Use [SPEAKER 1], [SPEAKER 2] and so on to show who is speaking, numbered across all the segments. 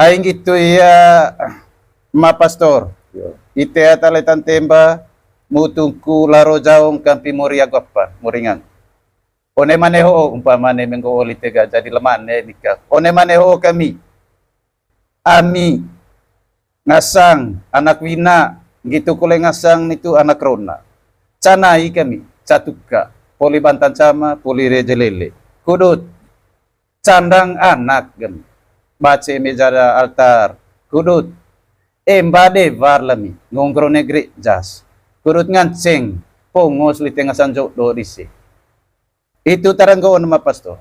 [SPEAKER 1] Aing gitu ya, ma pastor.
[SPEAKER 2] Yo.
[SPEAKER 1] Ite ataletan temba mutungku laro jaong kampi moria goppa, moringan. One maneho umpamane mengko oli tega jadi lemane nikah. One maneho kami. Ami ngasang anak wina gitu kule ngasang itu anak rona. Canai kami catuka poli bantan sama poli rejelele. Kudut candang anak kami. Baca mejara altar kudut embade varlami ngongkro negeri jas kudut nganceng pongos li tengah sanjok do disi itu taranggo nama pastor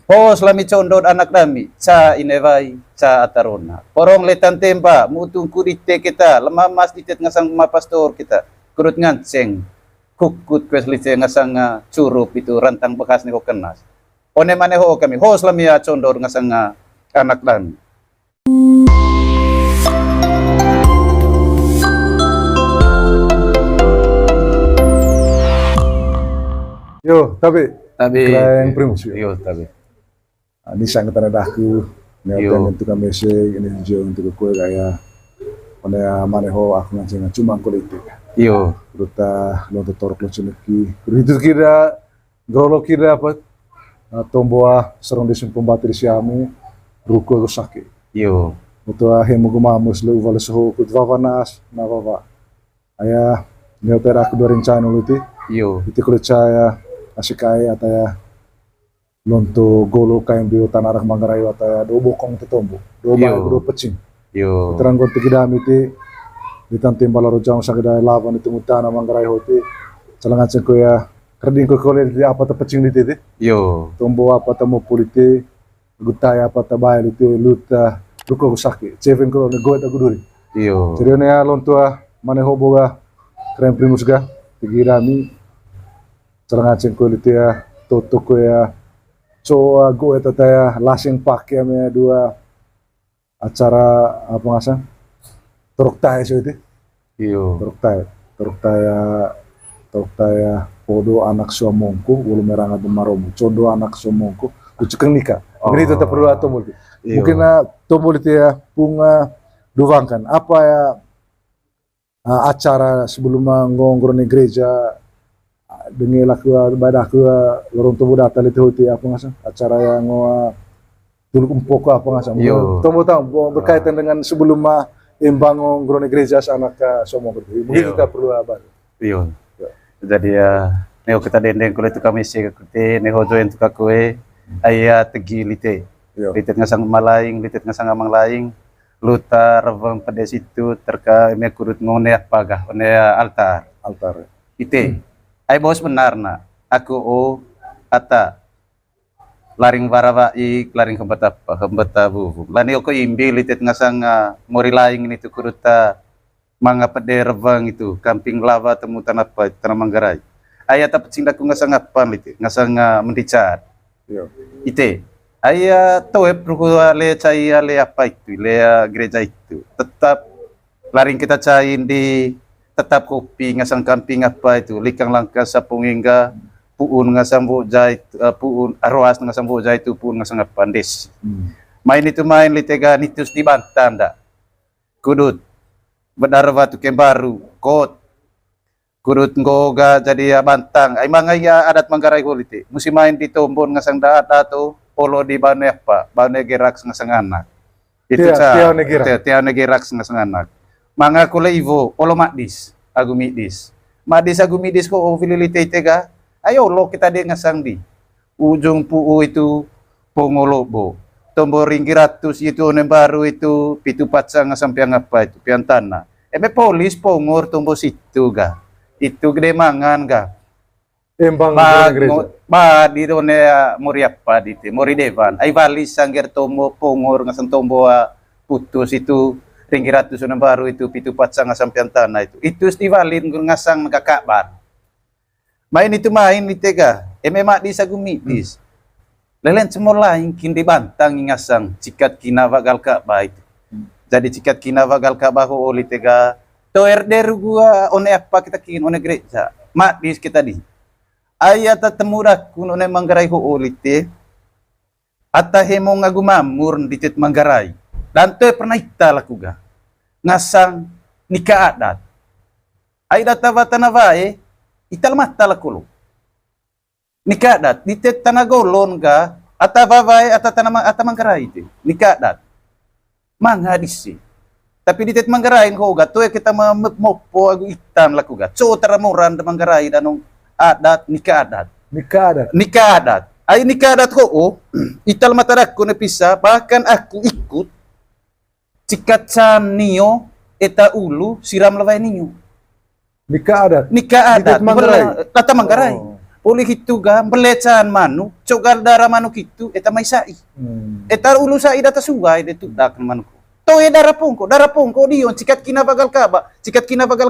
[SPEAKER 1] pos lami condot anak lami ca inevai ca atarona porong letan temba mutung kudite kita lemah mas ditet ngasang ma pastor kita kudut nganceng kukut kwes li ngasang curup itu rantang bekas niko kenas one maneho kami hos lami ya condor ngasang anak lami.
[SPEAKER 2] Yo, tapi yang primus
[SPEAKER 1] yo tapi
[SPEAKER 2] ini sangat ada aku niatan untuk kami ini jo untuk kue kayak pada maneho aku ngancing cuma kulit
[SPEAKER 1] yo
[SPEAKER 2] ruta lonto torok lo cuneki itu kira grolo kira apa tomboa serong desun pembatir siamu ruko rusake
[SPEAKER 1] yo
[SPEAKER 2] itu hemu gumamus lu vale soho kutvavanas na baba aya neotera aku dua rencana lu
[SPEAKER 1] yo
[SPEAKER 2] itu kulit saya asikai ataya lonto golo kain bio tanarang manggarai ataya do bokong tetombo do ba do pecing
[SPEAKER 1] yo
[SPEAKER 2] terang gonti kidami ti ditantim balaro jang sagada lawan itu mutana manggarai hoti calangan cengko ya kerding ko kole di apa te pecing di tete
[SPEAKER 1] yo
[SPEAKER 2] tombo apa temu polite gutaya apa te bayar itu luta luko sakit ceven ko ne goet aku duri
[SPEAKER 1] yo
[SPEAKER 2] jadi ne lonto maneho boga keren primus ga tigirami calangan cengko itu ya toto ko ya so goet ataya lasing pakai me dua acara apa ngasa torok tay so itu
[SPEAKER 1] yo
[SPEAKER 2] torok taya podo anak suamongku ulu meranga demaromu condo anak suamongku kucukeng nikah mungkin itu tak perlu tombol mungkin tombol itu ya bunga duvangkan apa ya acara sebelum ngonggron gereja dengan laku badaku lorong tombol data itu hoti apa ngasa acara yang dulu umpoko apa ngasa tombol tahu berkaitan dengan sebelum embang ngonggron gereja anak suamongku mungkin kita perlu apa
[SPEAKER 1] yo jadi ya neo kita dendeng kulit tu kami sih kuti neo join tu kakue ayah tegi lite litet ngasang malaing litet ngasang amang laing lutar rebang pada situ terka me kurut ngone apa gah one altar ite ay bos benar na aku ata laring barawai laring hembata bu lani oko imbi litet ngasang mori laing ini tu kuruta manga pede rebang itu kamping lava temu tanah apa tanah manggarai ayat apa cindaku ngasang apa lite ngasang mendicat ite ayat tahu le cai le apa itu le gereja itu tetap laring kita cain di tetap kopi ngasang kamping apa itu likang langka sapung hingga puun ngasang bojai puun arwas ngasang bojai itu puun ngasang apa des main itu main litega nitus di bantan dak kudut benar batu baru kot kurut ngoga jadi bantang ay mga adat manggarai kuliti musim main di tombon ngasang daat ato polo di bane apa bane gerak ngasang anak itu tiao negerak ngasang anak mga kule ivo polo madis agumidis ko ofililite tega ayo lo kita dia ngasang di ujung puu itu pongolobo tombo ringgiratus itu onem baru itu pitu patsang sampai apa itu pian tanah eme polis pongor tombo situ ga itu gede mangan ga
[SPEAKER 2] embang
[SPEAKER 1] di done mori apa di mori devan ai valis sangger tombo pongor ngasang tombo putus itu ringgiratus onem baru itu pitu patsang sampai tanah itu istivalin ngasang kakakban main itu main di tega eme mak di sagumidis lelen semua lain kini bantang ngasang cikat kina vagal ka baik jadi cikat kina vagal ka bahu oli tega to erder gua one apa kita kin one gereja mak dis kita di ayat temurak kun one manggarai ho oli te ata hemo ngagumamur ditit manggarai Dan tu pernah ita laku ga. Ngasang nikah adat. Ai data batana bae, ita lemata laku lu. Nikah adat, ditet tanah golon ga, ata bae ata tanah ata manggarai itu. Nikah adat. Mangha disi. Tapi ditet manggarain ko ga, tu kita mopo agu itan laku ga. So taramuran da manggarai danong adat, nikah adat.
[SPEAKER 2] Nikah adat.
[SPEAKER 1] Nikah adat. Ay nikah adat ko, ital mataraku na pisa, bahkan aku ikut cikat niyo eta ulu siram laway ninyo.
[SPEAKER 2] Nikah adat.
[SPEAKER 1] Nikah adat.
[SPEAKER 2] Ditet Manggarai.
[SPEAKER 1] Tata Manggarai.
[SPEAKER 2] Oh.
[SPEAKER 1] Uli hitu ga, belecaan manu, cogal darah manu kitu, eta may sai. Eta ulu sai data suway, detu dak manu ko. To e darah pungko diyon, cikat kinabagal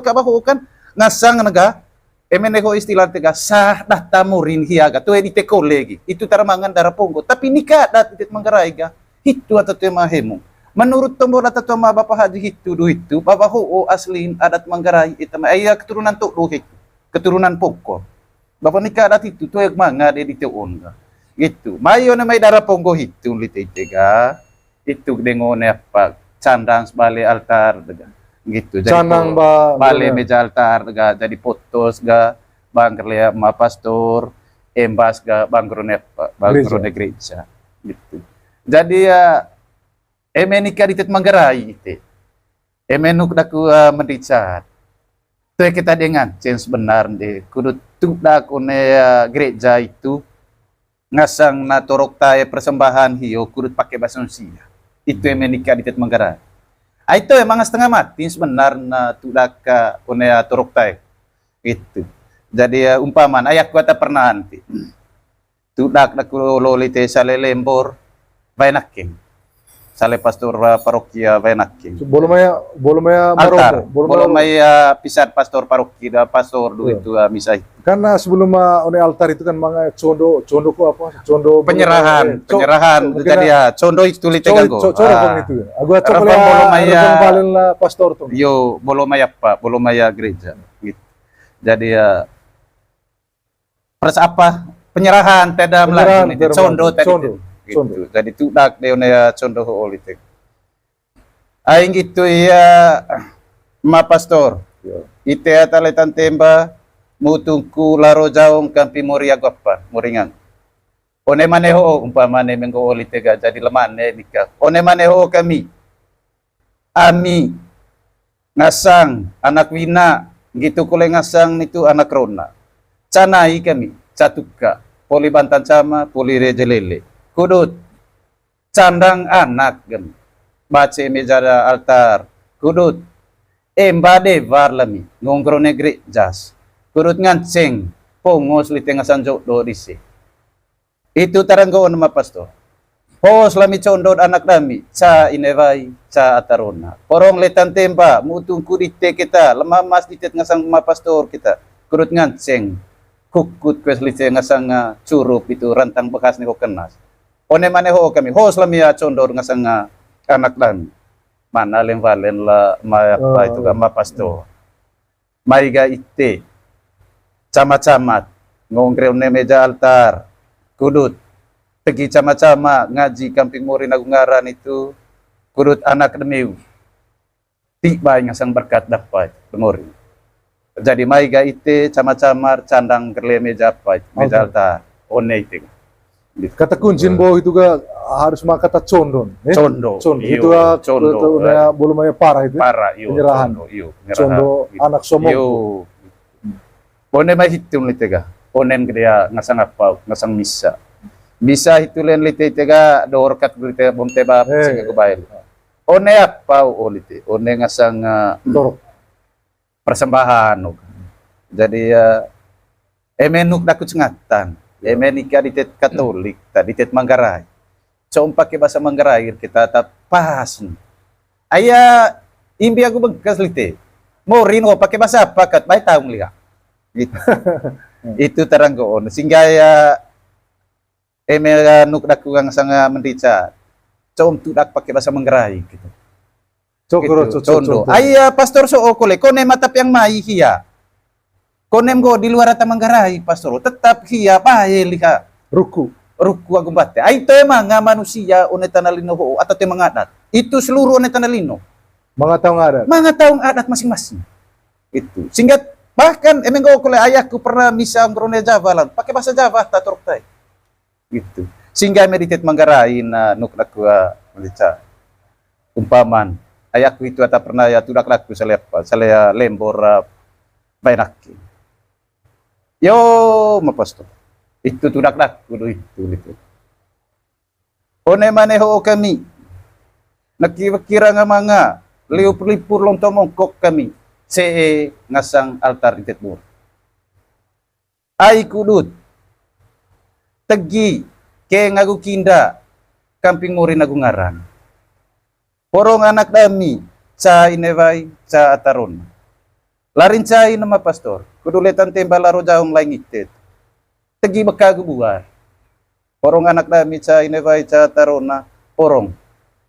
[SPEAKER 1] kaba ko kan, ngasang naga, emenego istilah tega sah dah tamurin hiaga tu edite kolegi itu taramangan darah punggo tapi nikah dat itit Manggarai ga hitu atau tu mahemu menurut tombol atau toma bapak haji hitu du itu bapak ho aslin adat Manggarai itu ayah keturunan tu itu keturunan pokok bapak nikah adat itu tu yang manga edite on ga gitu mayo na may darah punggo hitu lite ga itu dengone apa candang sebalik altar dega gitu jadi
[SPEAKER 2] Canang
[SPEAKER 1] bale meja altar ga jadi potos ga bang kerja ma pastor embas ga bang grone gereja gitu jadi ya emenika ditet Manggarai itu emenuk daku mendicat tu kita dengan change benar de kudu tudak one gereja itu ngasang na torok tae persembahan hiyo kudu pakai bahasa Indonesia itu emenika ditet Manggarai. Itu emang setengah mati sebenarnya tudaka onea torok tai itu jadi umpaman ayah kuata pernah nanti tudak daku lolite sale lembor vainakim sale pastor parokia vainakim
[SPEAKER 2] boleh maya
[SPEAKER 1] altar
[SPEAKER 2] Maroko
[SPEAKER 1] boleh maya pisat pastor parokia pastor du itu misai
[SPEAKER 2] karena sebelum one altar itu kan mga condo ko apa condo
[SPEAKER 1] penyerahan jadi ya condo itu lite gago
[SPEAKER 2] itu agua boleh maya balen la pastor tuh
[SPEAKER 1] yo boleh maya gereja gitu jadi ya pers apa penyerahan teda melalui condo tadi gitu. Jadi tudak deone condo olite. Aing gitu ya ma pastor. Ite ataletan temba mutungku laro jaong kampi moria goppa moringan. One maneho umpamane mengko olite ga jadi lemane nikah. One maneho kami. Ami ngasang anak wina gitu kule ngasang itu anak rona. Canai kami catuka poli bantan sama poli rejelele. Kudut candang anak gen baca meja altar kudut embade varlami ngongkro negeri jas kudut nganceng pongos li tengah sanjok do disi itu taranggo nama pastor pos lami condot anak dami ca inevai ca atarona porong letan temba mutung kudite kita lemah mas ditet ngasang ma pastor kita kudut nganceng kukut kwes li tengah sanga curup itu rantang bekas nih kenas one maneho kami hos lamia condor ngasanga anak dan mana valen la ma apa itu ma pasto maiga ite camat-camat ngongkreu meja altar kudut tegi camat-camat ngaji kamping muri nagungaran itu kudut anak demiu tiba ngasang berkat dapat demuri jadi maiga ite camat-camat candang kerle meja apa meja altar one itu
[SPEAKER 2] kata kuncin bahwa itu ga harus maka kata condon
[SPEAKER 1] condo
[SPEAKER 2] itu ga condo belum maya parah itu penyerahan condo anak somong
[SPEAKER 1] Onen mah hitung litega onen gede ngasang apa ngasang bisa itu len lite tega dorkat gede bom teba sing kebail one apa olite one ngasang persembahan jadi emenuk dakut ngatan emenika di tet Katolik tadi tet Manggarai com pakai bahasa Manggarai kita tak pas ayah imbi aku bekas lite mau rino pakai bahasa apa kat baik tahu lihat gitu itu teranggoon sehingga ya nuk daku yang sangat mendica com tu dak pakai bahasa Manggarai gitu condo ayah pastor so okole kone matap yang mai hia konem go di luar Manggarai pastor tetap hia pahe lika
[SPEAKER 2] ruku
[SPEAKER 1] aku bate ai te manga manusia une tanalino ho atau te mangadat Itu seluruh Tanah Lino.
[SPEAKER 2] Mga taong adat.
[SPEAKER 1] Mga taong adat masing-masing. Itu. Sehingga bahkan emang kalau ayahku pernah misa ngrone Jawa lan, pakai bahasa Jawa taturuk tay. Gitu. Sehingga meditate manggarai na nuknak melica. Umpaman, ayahku itu ata pernah ya tudak laku saya lembor bainaki. Yo, mapasto. Itu tudak laku itu. One maneho kami. Nakikira nga mga liup-lipur lontong mongkok kami. See ngasang altar itetmur. Ay kudut. Tegi ke ngagu kinda kamping muri nagungaran. Porong anak dami sa ineway sa ataron. Larin sa nama pastor. Kuduletan tembalaro jaong laing itet. Tegi makagubuar. Porong anak dami sa ineway sa ataron na porong.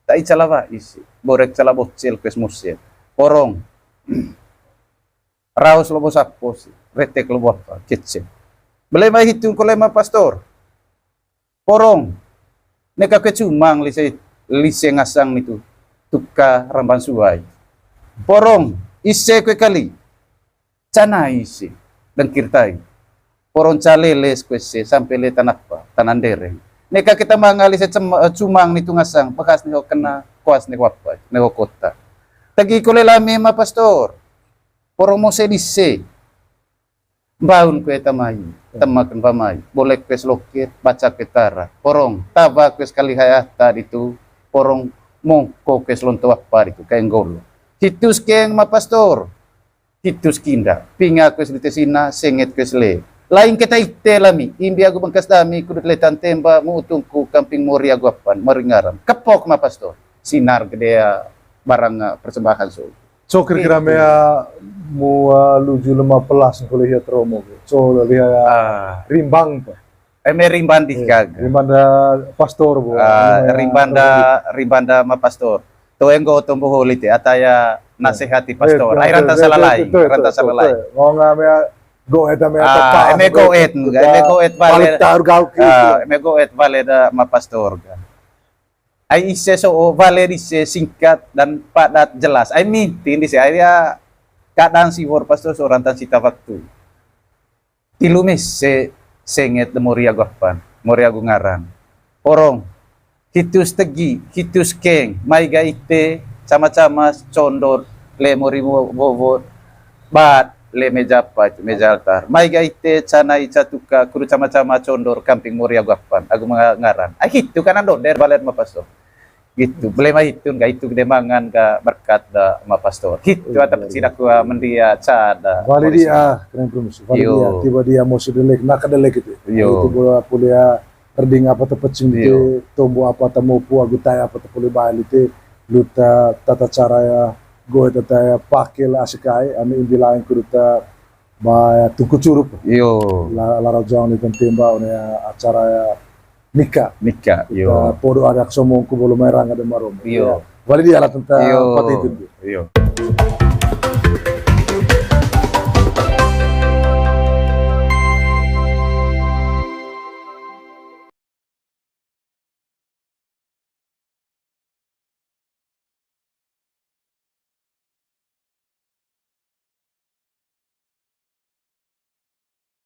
[SPEAKER 1] Tai calawa isi. Borek calabot sil kes musil. Porong. Raus lobo sakpos, retek lobo apa, kitchen. Belema hitung kolema pastor. Porong. Neka kecumang lise ngasang itu. Tuka ramban suai. Porong. Ise kwe kali. Cana isi. Dan kirtai. Porong caleles kwese sampai le tanakpa, tanandereng. Neka kita mangali sa cumang nitu ngasang. Pakas niho kena kuas ni wapa, niho kota. Tagi kolelami ma pastor. Porong mo senise. Baun ko etamay, tamakan pamay. Boleh kwes lokit, baca ketara. Porong, taba kwes kalihayata itu. Porong mongko kwes lonto apa itu, kayak golo. Hitus keng ma pastor. Hitus kinda. Pinga kwes litesina, senget kwes le. Lain kita ite lami. Imbi aku bangkas dami, kudut letan temba, muutungku kamping mori aku apan, maringaram. Kepok ma pastor. Sinar gedea barang persembahan so.
[SPEAKER 2] So kira-kira mea mua luju lema pelas kalau ia teromo. So lihat rimbang pa.
[SPEAKER 1] Eme rimbandi kag.
[SPEAKER 2] Rimbanda pastor bu.
[SPEAKER 1] Rimbanda ma pastor. To enggo tombo holite ataya nasihati pastor. Ay ranta salalay. Ranta salalay.
[SPEAKER 2] Ngonga mea go eta mea
[SPEAKER 1] tapa. Eme go et vale. Eme go et vale da ma pastor. Ay ise so valerise singkat dan padat jelas. Ay mintin di saya kadang si for pastor seorang tan sita waktu. Tilumes se senget de moria gopan, moria gungaran. Porong hitus tegi, hitus keng, mai gaite sama-sama condor le mori bobo bat le meja apa itu meja altar. Mai gaite canai catuka kuru sama-sama condor kamping moria gopan. Aku ngaran. Ay hitu kanan do der balet ma pastor. Gitu, boleh mah itu enggak itu demangan ka berkat da ma pastor. Gitu atap sidak gua mendia cada.
[SPEAKER 2] Vale dia, keren promosi. Vale dia, tiba dia mau sudelek nak delek itu. Itu bola pulia terding apa tepecing itu, tombo apa temu pu agutai apa tepuli bali itu, luta tata cara ya go tata ya pakil asikai, ami imbilain kuruta ba tuku curup.
[SPEAKER 1] Yo.
[SPEAKER 2] Lara jang di temba ya acara ya Nika,
[SPEAKER 1] yo.
[SPEAKER 2] Podo ada somong ku bolu merang ada marom.
[SPEAKER 1] Yo.
[SPEAKER 2] Vale dia lah tentang pati itu.
[SPEAKER 1] Yo.